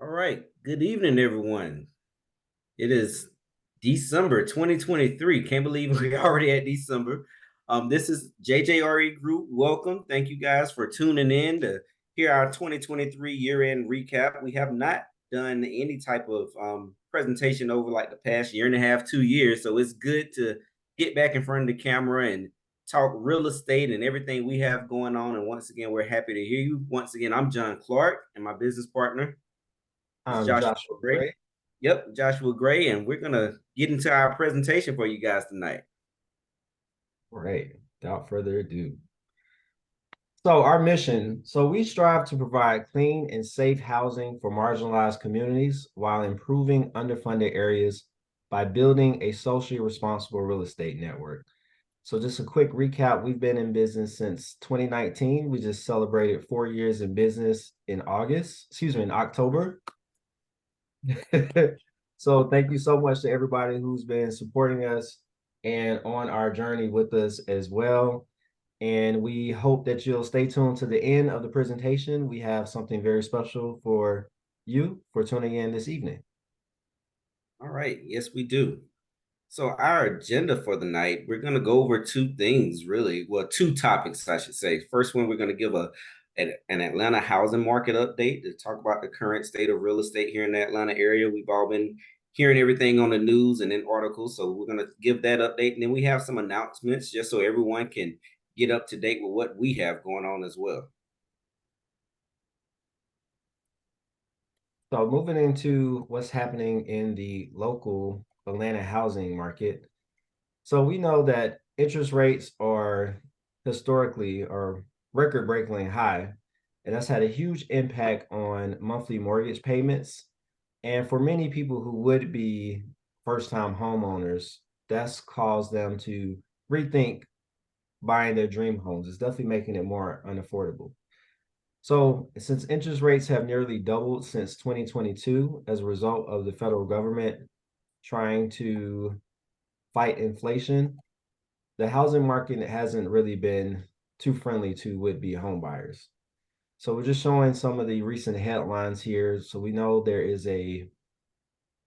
All right. Good evening, everyone. It is December 2023. Can't believe we're already at December. This is JJRE Group. Welcome. Thank you guys for tuning in to hear our 2023 year-end recap. We have not done any type of presentation over like the past year and a half, 2 years. So it's good to get back in front of the camera and talk real estate and everything we have going on. And once again, we're happy to hear you. Once again, I'm John Clark and my business partner is I'm Joshua Joshua Gray. Gray. Yep, Joshua Gray, and we're gonna get into our presentation for you guys tonight. All right, without further ado. So our mission, we strive to provide clean and safe housing for marginalized communities while improving underfunded areas by building a socially responsible real estate network. So just a quick recap, we've been in business since 2019. We just celebrated 4 years in business in October. So thank you so much to everybody who's been supporting us and on our journey with us as well. And we hope that you'll stay tuned to the end of the presentation. We have something very special for you for tuning in this evening. All right, yes, we do. So our agenda for the night, we're gonna go over two things, really. Well, two topics, I should say. First one, we're gonna give an Atlanta housing market update to talk about the current state of real estate here in the Atlanta area. We've all been hearing everything on the news and in articles, so we're gonna give that update, and then we have some announcements just so everyone can get up to date with what we have going on as well. So moving into what's happening in the local Atlanta housing market. So we know that interest rates are historically or record-breakingly high, and that's had a huge impact on monthly mortgage payments. And for many people who would be first-time homeowners, that's caused them to rethink buying their dream homes. It's definitely making it more unaffordable. So, since interest rates have nearly doubled since 2022 as a result of the federal government trying to fight inflation, the housing market hasn't really been too friendly to would-be home buyers. So we're just showing some of the recent headlines here. So we know there is a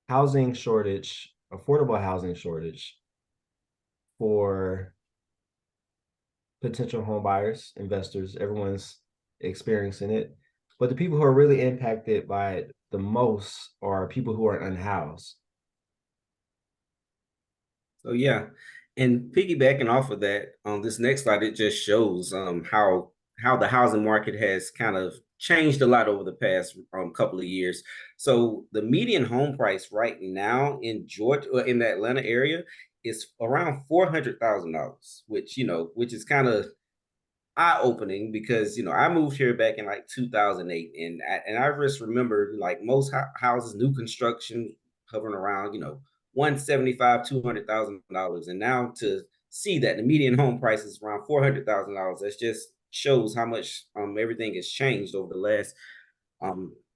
housing shortage, affordable housing shortage for potential home buyers, investors, everyone's experiencing it. But the people who are really impacted by it the most are people who are unhoused. So yeah, and piggybacking off of that, on this next slide, it just shows how the housing market has kind of changed a lot over the past couple of years. So the median home price right now in Georgia, in the Atlanta area, is around $400,000, which is kind of eye-opening because I moved here back in like 2008, and I just remember like most houses, new construction, hovering around 175, $200,000, and now to see that the median home price is around $400,000, that just shows how much everything has changed over the last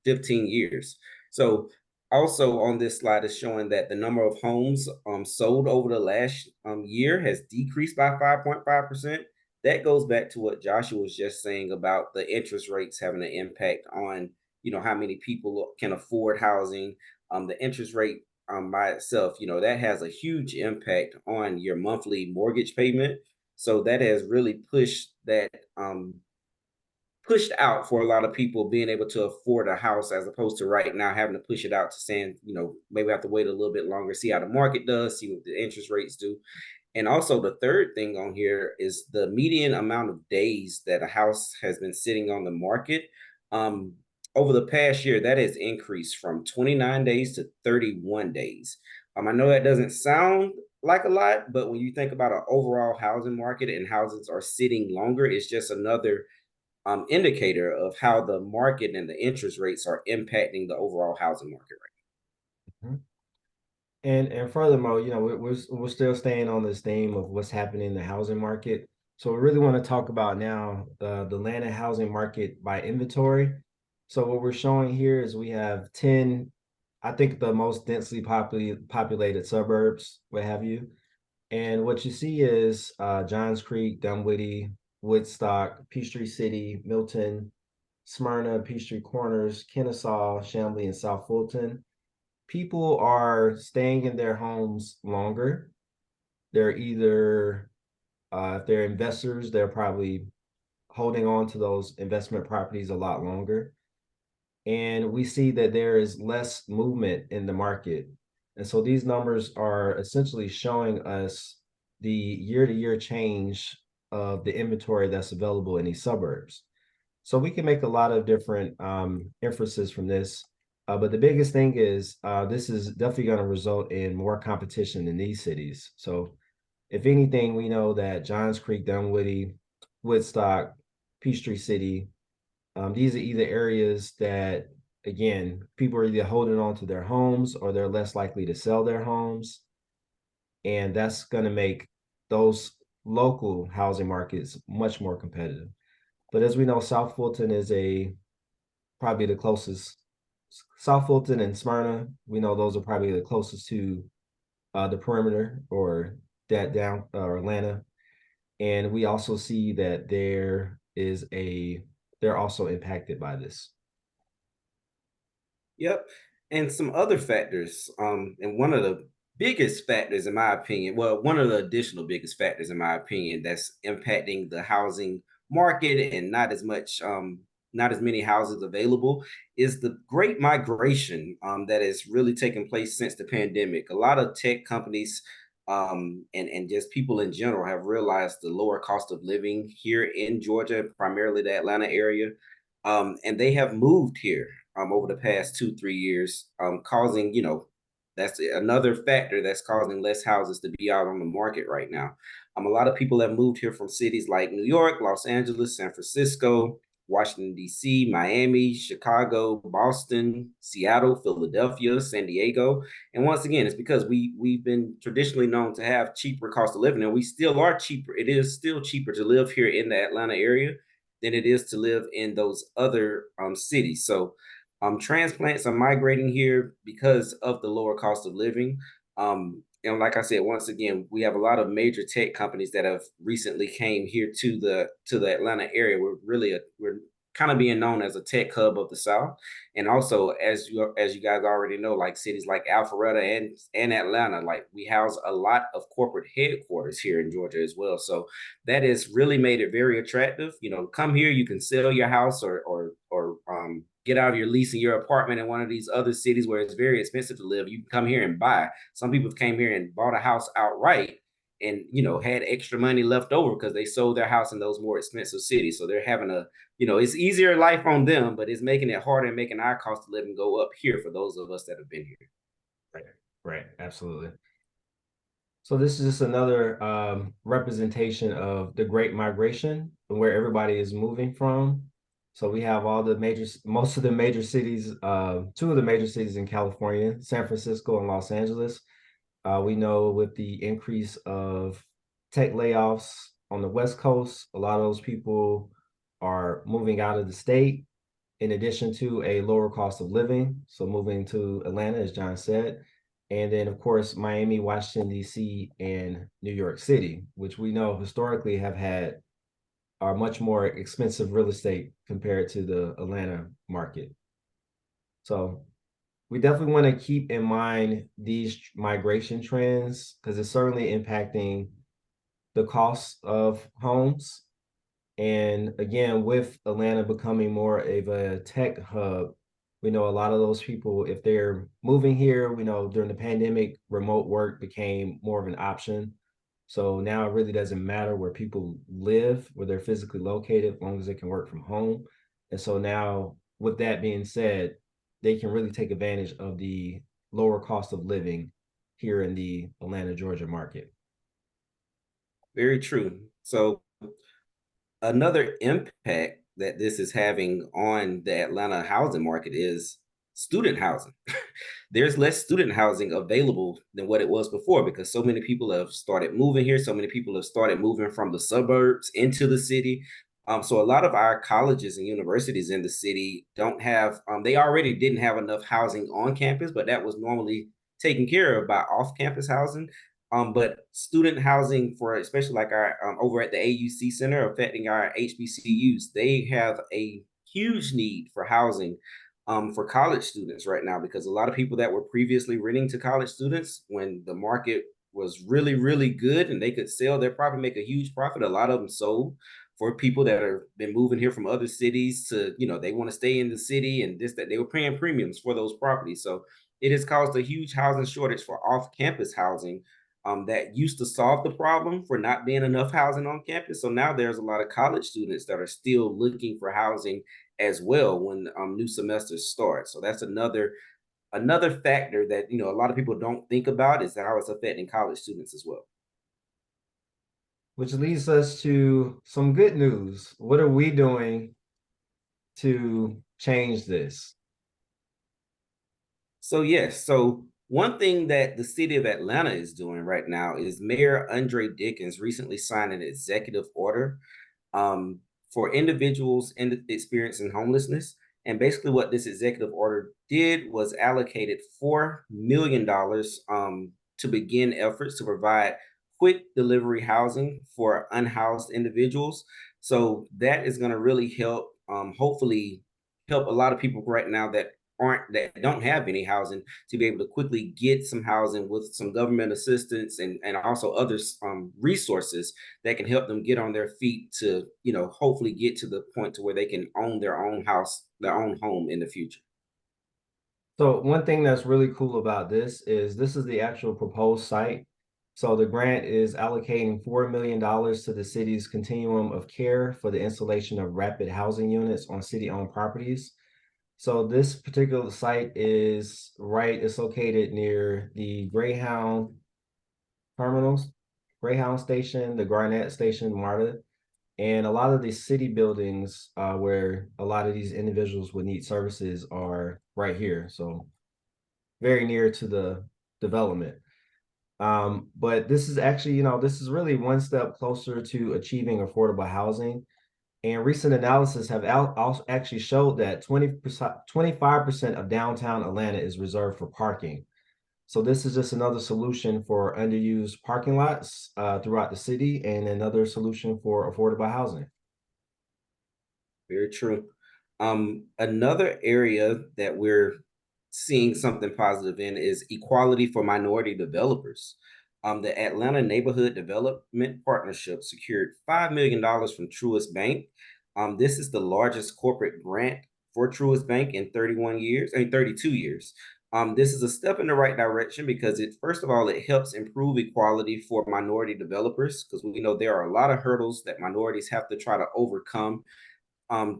15 years. So also on this slide is showing that the number of homes sold over the last year has decreased by 5.5%. That goes back to what Joshua was just saying about the interest rates having an impact on how many people can afford housing. The interest rate by itself, that has a huge impact on your monthly mortgage payment. So that has really pushed out for a lot of people being able to afford a house, as opposed to right now having to push it out to saying, maybe have to wait a little bit longer, see how the market does, see what the interest rates do. And also the third thing on here is the median amount of days that a house has been sitting on the market. Um, Over the past year, that has increased from 29 days to 31 days. I know that doesn't sound like a lot, but when you think about an overall housing market and houses are sitting longer, it's just another indicator of how the market and the interest rates are impacting the overall housing market Mhm. And furthermore, we're still staying on this theme of what's happening in the housing market. So we really want to talk about now the Atlanta housing market by inventory. So what we're showing here is we have 10, I think the most densely populated suburbs, what have you. And what you see is Johns Creek, Dunwoody, Woodstock, Peachtree City, Milton, Smyrna, Peachtree Corners, Kennesaw, Chamblee, and South Fulton, people are staying in their homes longer. They're either, if they're investors, they're probably holding on to those investment properties a lot longer. And we see that there is less movement in the market. And so these numbers are essentially showing us the year to year change of the inventory that's available in these suburbs. So we can make a lot of different inferences from this. But the biggest thing is this is definitely going to result in more competition in these cities. So if anything, we know that Johns Creek, Dunwoody, Woodstock, Peachtree City, these are either areas that, again, people are either holding on to their homes or they're less likely to sell their homes. And that's going to make those local housing markets much more competitive. But as we know, South Fulton is probably the closest. South Fulton and Smyrna, we know those are probably the closest to the perimeter or that down Atlanta. And we also see that they're also impacted by this. Yep. And some other factors, and one of the biggest factors, in my opinion, well, one of the additional biggest factors, in my opinion, that's impacting the housing market and not as many houses available, is the great migration that has really taken place since the pandemic. A lot of tech companies and just people in general have realized the lower cost of living here in Georgia, primarily the Atlanta area, and they have moved here over the past 2 3 years, causing that's another factor that's causing less houses to be out on the market right now. A lot of people have moved here from cities like New York, Los Angeles, San Francisco, Washington D.C., Miami, Chicago, Boston, Seattle, Philadelphia, San Diego, and once again, it's because we've been traditionally known to have cheaper cost of living, and we still are cheaper. It is still cheaper to live here in the Atlanta area than it is to live in those other cities. So transplants are migrating here because of the lower cost of living. And like I said, once again, we have a lot of major tech companies that have recently came here to the Atlanta area. We're kind of being known as a tech hub of the South, and also as you guys already know, like cities like Alpharetta and Atlanta, like we house a lot of corporate headquarters here in Georgia as well. So that has really made it very attractive. Come here, you can sell your house or get out of your lease in your apartment in one of these other cities where it's very expensive to live. You can come here and buy. Some people came here and bought a house outright and had extra money left over because they sold their house in those more expensive cities. So they're having it's easier life on them, but it's making it harder and making our cost of living go up here for those of us that have been here. Right, right, absolutely. So this is just another representation of the Great Migration, where everybody is moving from. So we have most of the major cities, two of the major cities in California, San Francisco and Los Angeles. We know with the increase of tech layoffs on the West Coast, a lot of those people are moving out of the state, in addition to a lower cost of living. So moving to Atlanta, as John said. And then, of course, Miami, Washington, D.C., and New York City, which we know historically are much more expensive real estate compared to the Atlanta market. So we definitely want to keep in mind these migration trends because it's certainly impacting the cost of homes. And again, with Atlanta becoming more of a tech hub, we know a lot of those people, if they're moving here, we know during the pandemic, remote work became more of an option. So now it really doesn't matter where people live, where they're physically located, as long as they can work from home. And so now, with that being said, they can really take advantage of the lower cost of living here in the Atlanta, Georgia market. Very true. So another impact that this is having on the Atlanta housing market is student housing. There's less student housing available than what it was before because so many people have started moving here. So many people have started moving from the suburbs into the city. So a lot of our colleges and universities in the city don't have, they already didn't have enough housing on campus, but that was normally taken care of by off-campus housing. But student housing for especially like our over at the AUC Center affecting our HBCUs, they have a huge need for housing for college students right now, because a lot of people that were previously renting to college students when the market was really, really good and they could sell their property, make a huge profit, a lot of them sold for people that are been moving here from other cities to, they want to stay in the city and this, that they were paying premiums for those properties. So it has caused a huge housing shortage for off-campus housing that used to solve the problem for not being enough housing on campus. So now there's a lot of college students that are still looking for housing as well when new semesters start. So that's another factor that a lot of people don't think about, is how it's affecting college students as well. Which leads us to some good news. What are we doing to change this? So yes, so one thing that the city of Atlanta is doing right now is Mayor Andre Dickens recently signed an executive order um, for individuals experiencing homelessness. And basically, what this executive order did was allocated $4 million to begin efforts to provide quick delivery housing for unhoused individuals. So that is going to really help, hopefully, help a lot of people right now that don't have any housing to be able to quickly get some housing with some government assistance and also other resources that can help them get on their feet to hopefully get to the point to where they can own their own house, their own home in the future. So one thing that's really cool about this is the actual proposed site. So the grant is allocating $4 million to the city's continuum of care for the installation of rapid housing units on city-owned properties. So this particular site it's located near the Greyhound terminals, Greyhound Station, the Garnett Station, MARTA, and a lot of the city buildings where a lot of these individuals would need services are right here. So very near to the development. But this is actually, this is really one step closer to achieving affordable housing. And recent analysis have also actually showed that 25% of downtown Atlanta is reserved for parking. So this is just another solution for underused parking lots throughout the city, and another solution for affordable housing. Very true. Another area that we're seeing something positive in is equality for minority developers. The Atlanta Neighborhood Development Partnership secured $5 million from Truist Bank. This is the largest corporate grant for Truist Bank in 31 years, 32 years. This is a step in the right direction because first of all, it helps improve equality for minority developers, because we know there are a lot of hurdles that minorities have to try to overcome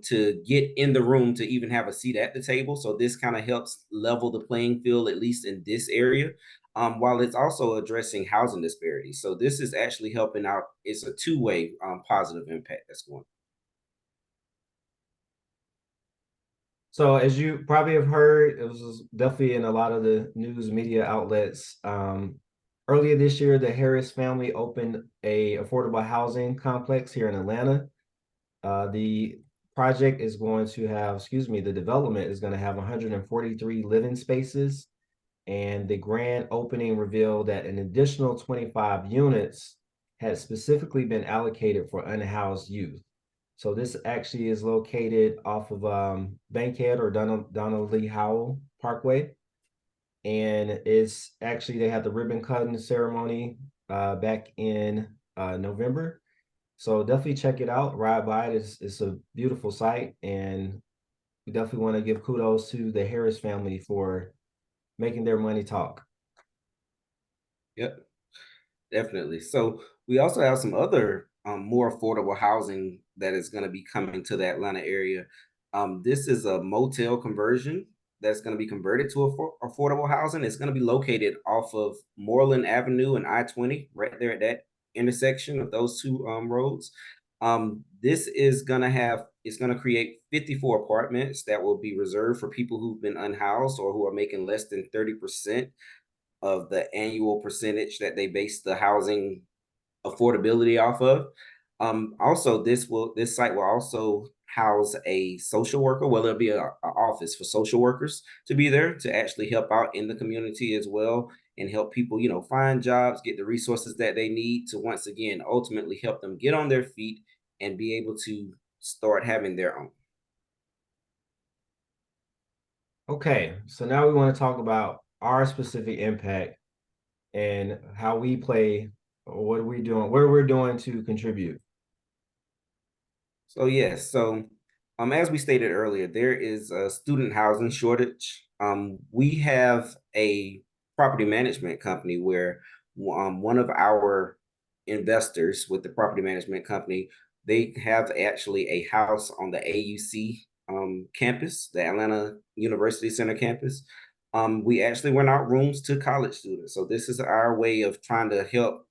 to get in the room to even have a seat at the table. So this kind of helps level the playing field, at least in this area, while it's also addressing housing disparities. So this is actually helping out. It's a two-way positive impact that's going on. So as you probably have heard, it was definitely in a lot of the news media outlets. Earlier this year, the Harris family opened a affordable housing complex here in Atlanta. The project is going to have, the development is going to have 143 living spaces. And the grand opening revealed that an additional 25 units had specifically been allocated for unhoused youth. So this actually is located off of Bankhead or Donald Lee Howell Parkway. And it's actually, they had the ribbon cutting ceremony back in November. So definitely check it out, ride by it. It's a beautiful site. And we definitely want to give kudos to the Harris family for making their money talk. Yep, definitely. So we also have some other more affordable housing that is going to be coming to the Atlanta area. This is a motel conversion that's going to be converted to affordable housing. It's going to be located off of Moreland Avenue and I-20, right there at that intersection of those two roads. This is going to it's going to create 54 apartments that will be reserved for people who've been unhoused or who are making less than 30% of the annual percentage that they base the housing affordability off of. Also, this site will also house a social worker. Well, there'll be a office for social workers to be there to actually help out in the community as well, and help people, find jobs, get the resources that they need to once again ultimately help them get on their feet and be able to start having their own. Okay, so now we want to talk about our specific impact and how we play, or what are we doing, what we're doing to contribute. So yes, so as we stated earlier, there is a student housing shortage. We have a property management company where one of our investors with the property management company, they have actually a house on the AUC campus, the Atlanta University Center campus. We actually rent out rooms to college students. So this is our way of trying to help,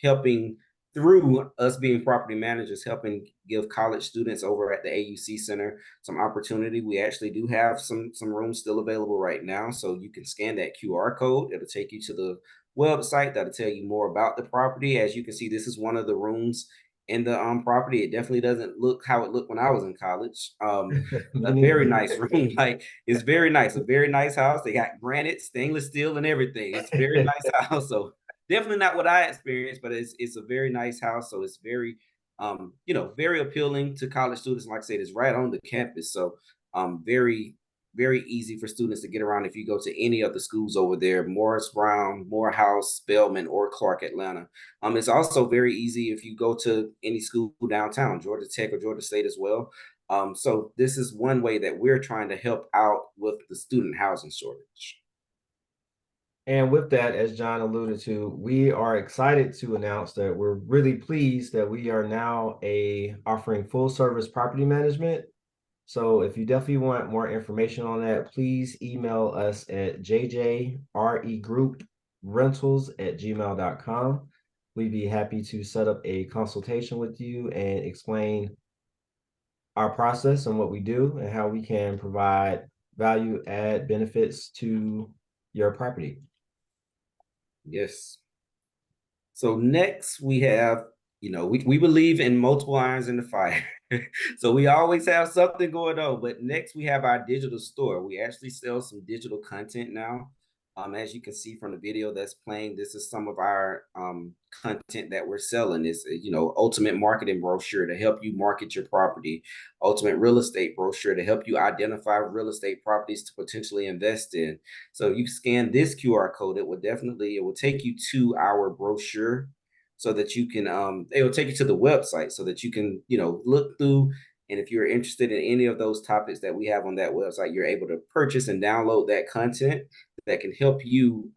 helping through us being property managers, helping give college students over at the AUC Center some opportunity. We actually do have some rooms still available right now, so you can scan that QR code. It'll take you to the website that'll tell you more about the property. As you can see, this is one of the rooms in the property. It definitely doesn't look how it looked when I was in college. Me A very neither. nice room, like it's very nice, a very nice house. They got granite, stainless steel, and everything. It's a very nice house. So definitely not what I experienced, but it's a very nice house. So it's very very appealing to college students. Like I said, it's right on the campus. So very, very easy for students to get around if you go to any of the schools over there, Morris Brown, Morehouse, Spelman, or Clark Atlanta. It's also very easy if you go to any school downtown, Georgia Tech or Georgia State as well. So this is one way that we're trying to help out with the student housing shortage. And with that, as John alluded to, we are excited to announce that we're really pleased that we are now offering full service property management. So if you definitely want more information on that, please email us at jjregrouprentals@gmail.com. We'd be happy to set up a consultation with you and explain our process and what we do and how we can provide value add benefits to your property. Yes. So next we have, we believe in multiple irons in the fire. So we always have something going on. But next we have our digital store. We actually sell some digital content now. As you can see from the video that's playing, this is some of our content that we're selling. Is ultimate marketing brochure to help you market your property, ultimate real estate brochure to help you identify real estate properties to potentially invest in. So you scan this QR code, it will take you to our brochure so that you can it will take you to the website so that you can, look through. And if you're interested in any of those topics that we have on that website, you're able to purchase and download that content that can help you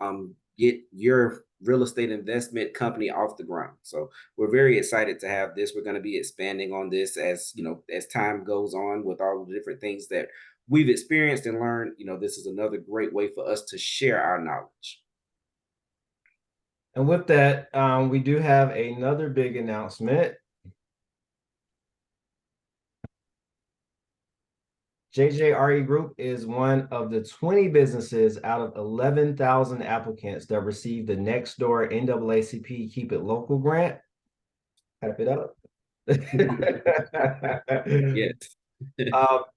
get your real estate investment company off the ground. So we're very excited to have this. We're going to be expanding on this as time goes on with all the different things that we've experienced and learned. This is another great way for us to share our knowledge. And with that, we do have another big announcement. JJRE Group is one of the 20 businesses out of 11,000 applicants that received the Nextdoor NAACP Keep It Local grant. Type it up. Yes.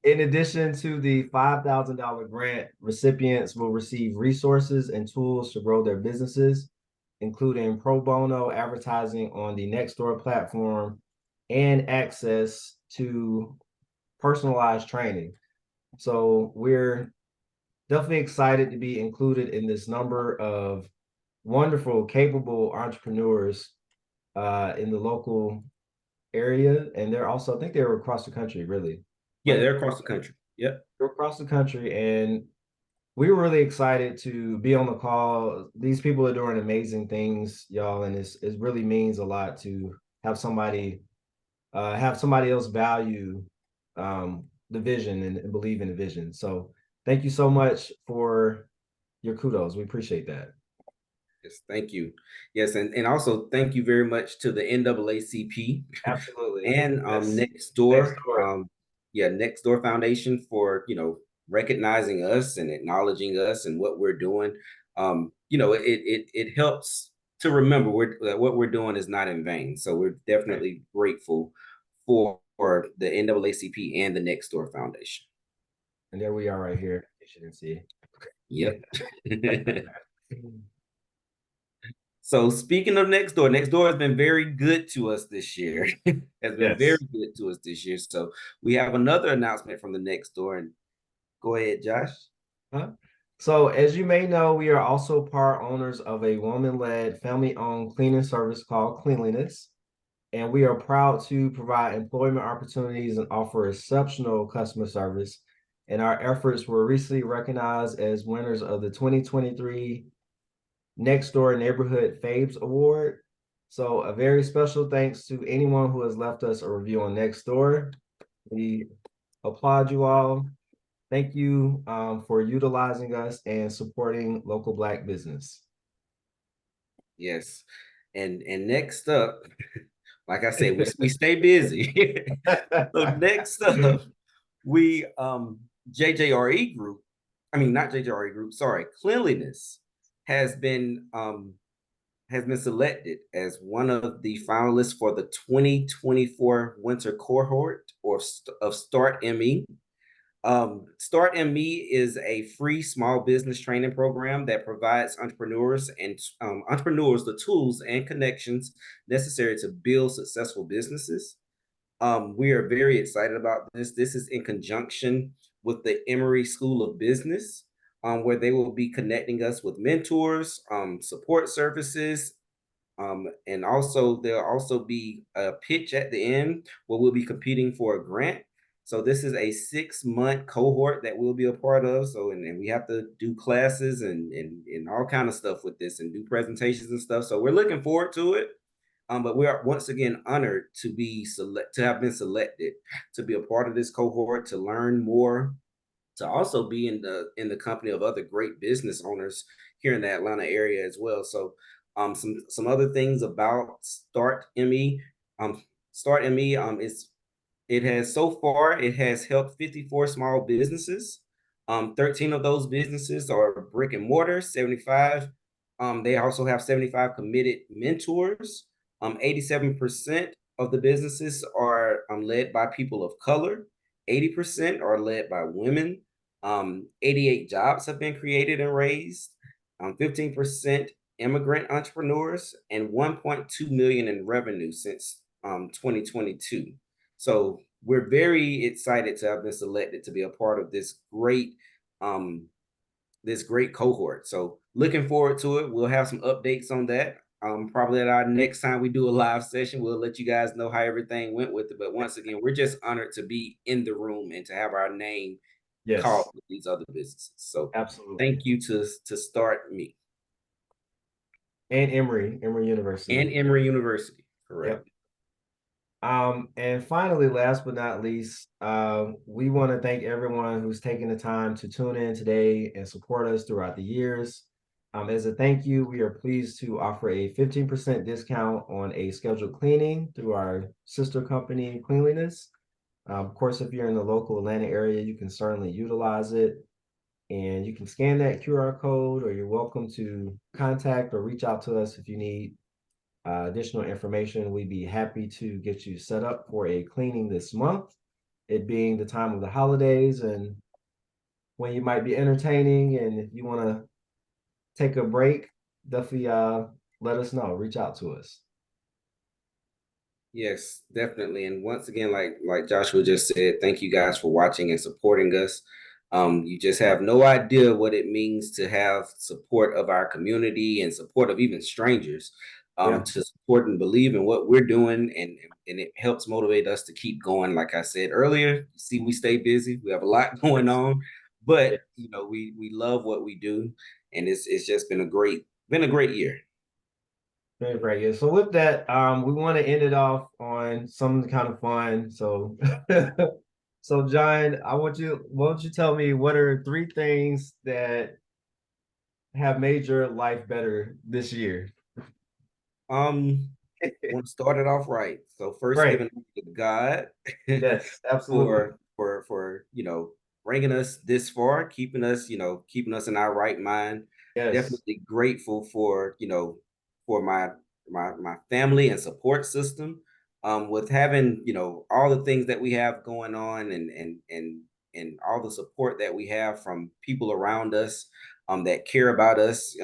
In addition to the $5,000 grant, recipients will receive resources and tools to grow their businesses, including pro bono advertising on the Nextdoor platform and access to personalized training. So we're definitely excited to be included in this number of wonderful, capable entrepreneurs in the local area. And they're also, I think they're across the country, really. Yeah, they're across the country. Yep. They're across the country. And we were really excited to be on the call. These people are doing amazing things, y'all. And it really means a lot to have somebody else value the vision and believe in the vision. So thank you so much for your kudos. We appreciate that. Yes, thank you. Yes, and also thank you very much to the NAACP. Absolutely. And Yes. Nextdoor. Nextdoor. Nextdoor Foundation for recognizing us and acknowledging us and what we're doing. It helps to remember what we're doing is not in vain. So we're definitely grateful for the NAACP and the Nextdoor Foundation. And there we are right here. You shouldn't see. Yep. So speaking of Nextdoor, Nextdoor has been very good to us this year. Has been very good to us this year. So we have another announcement from the Nextdoor. And go ahead, Josh. Huh? So, as you may know, we are also part owners of a woman-led, family-owned cleaning service called Cleanliness, and we are proud to provide employment opportunities and offer exceptional customer service. And our efforts were recently recognized as winners of the 2023 Next Door Neighborhood Fabes Award. So, a very special thanks to anyone who has left us a review on Nextdoor. We applaud you all. Thank you for utilizing us and supporting local Black business. Yes. And next up, like I said, we stay busy. So next up, we JJRE Group, I mean not JJRE Group, sorry, Cleanliness has been selected as one of the finalists for the 2024 winter cohort of Start ME. Start ME is a free small business training program that provides entrepreneurs the tools and connections necessary to build successful businesses. We are very excited about this. This is in conjunction with the Emory School of Business, where they will be connecting us with mentors, support services, and also there'll also be a pitch at the end where we'll be competing for a grant. So this is a 6-month cohort that we'll be a part of. So and we have to do classes and all kind of stuff with this and do presentations and stuff. So we're looking forward to it. But we are once again honored to have been selected to be a part of this cohort, to learn more, to also be in the company of other great business owners here in the Atlanta area as well. So some other things about Start ME. Start ME it has helped 54 small businesses. 13 of those businesses are brick and mortar, 75. They also have 75 committed mentors. 87% of the businesses are led by people of color. 80% are led by women. 88 jobs have been created and raised. 15% immigrant entrepreneurs, and 1.2 million in revenue since 2022. So we're very excited to have been selected to be a part of this great cohort. So looking forward to it. We'll have some updates on that. Probably at our next time we do a live session, we'll let you guys know how everything went with it. But once again, we're just honored to be in the room and to have our name called Yes, with these other businesses. So absolutely. thank you to Start Me And Emory University. and Emory University. Correct. Yep. And finally, last but not least, we want to thank everyone who's taken the time to tune in today and support us throughout the years. As a thank you, we are pleased to offer a 15% discount on a scheduled cleaning through our sister company, Cleanliness. Of course, if you're in the local Atlanta area, you can certainly utilize it. And you can scan that QR code, or you're welcome to contact or reach out to us if you need additional information. We'd be happy to get you set up for a cleaning this month, it being the time of the holidays and when you might be entertaining. And if you want to take a break, definitely let us know. Reach out to us. Yes, definitely. And once again, like Joshua just said, thank you guys for watching and supporting us. You just have no idea what it means to have support of our community and support of even strangers, Yeah. to support and believe in what we're doing, and it helps motivate us to keep going. Like I said earlier, see, we stay busy. We have a lot going on, Yeah. but we love what we do, and it's just been a great year. Very, very good. So with that, we want to end it off on something kind of fun. So so John, why don't you tell me what are 3 things that have made your life better this year? Um, Want to start it off right. So first, Right. giving to God Yes, absolutely. for bringing us this far, keeping us in our right mind. Yes. Definitely grateful for for my family and support system. With having all the things that we have going on, and all the support that we have from people around us that care about us.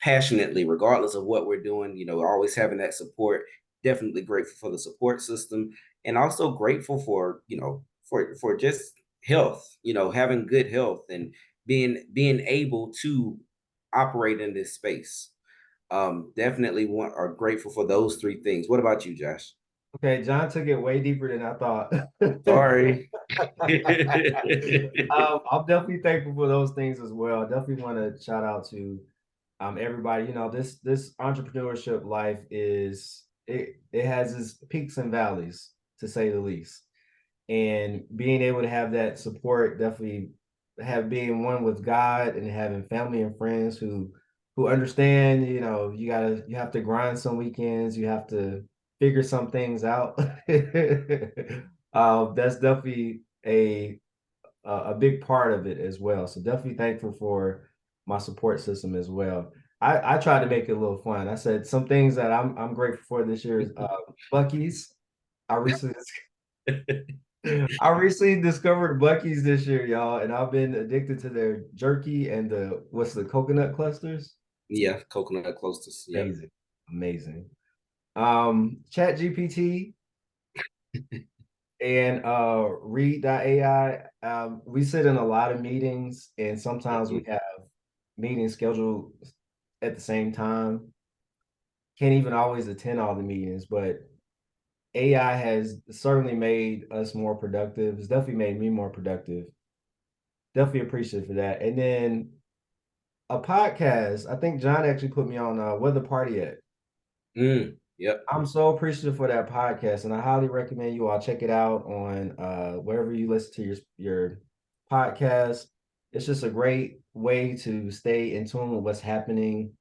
Passionately, regardless of what we're doing, always having that support. Definitely grateful for the support system, and also grateful for, for just health, having good health, and being able to operate in this space. Definitely are grateful for those three things. What about you, Josh? Okay, John took it way deeper than I thought. Sorry. I'm definitely thankful for those things as well. I definitely want to shout out to everybody. You know, this entrepreneurship life it has its peaks and valleys, to say the least. And being able to have that support, definitely have being one with God and having family and friends who understand, you know, you have to grind some weekends, you have to figure some things out. That's definitely a big part of it as well. So definitely thankful for my support system as well. I tried to make it a little fun. I said some things that I'm grateful for this year is Bucky's. I recently I recently discovered Bucky's this year, y'all, and I've been addicted to their jerky and the coconut clusters. Yeah, coconut clusters. Yeah. Amazing, amazing. Chat GPT and Read.ai. We sit in a lot of meetings, and sometimes we Mhm. have meetings scheduled at the same time. Can't even always attend all the meetings, but AI has certainly made us more productive. It's definitely made me more productive. Definitely appreciative for that. And then a podcast. I think John actually put me on Where the Party At. Yep. I'm so appreciative for that podcast, and I highly recommend you all check it out on wherever you listen to your podcast. It's just a great way to stay in tune with what's happening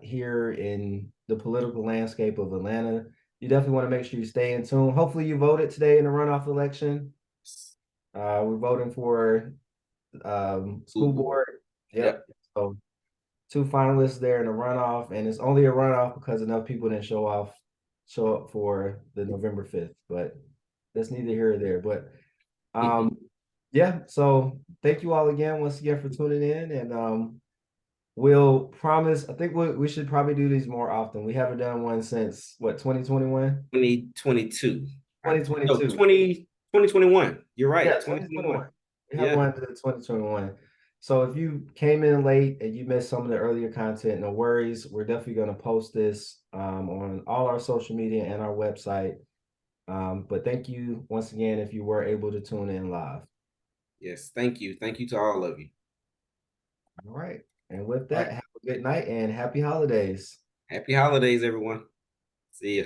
here in the political landscape of Atlanta. You definitely want to make sure you stay in tune. Hopefully, you voted today in the runoff election. We're voting for school Google. board. Yep. Yep. So two finalists there in the runoff, and it's only a runoff because enough people didn't show up for the November 5th. But that's neither here or there. But yeah, so thank you all again once again for tuning in, and we'll promise. I think we should probably do these more often. We haven't done one since what, 2021? 2022. No, 2022. 2021. You're right. Yeah, 2021. 2021. We have Yeah. one to 2021. So if you came in late and you missed some of the earlier content, no worries. We're definitely going to post this on all our social media and our website. But thank you once again if you were able to tune in live. Yes. Thank you. Thank you to all of you. All right. And with All that, right. have a good night and happy holidays. Happy holidays, everyone. See ya.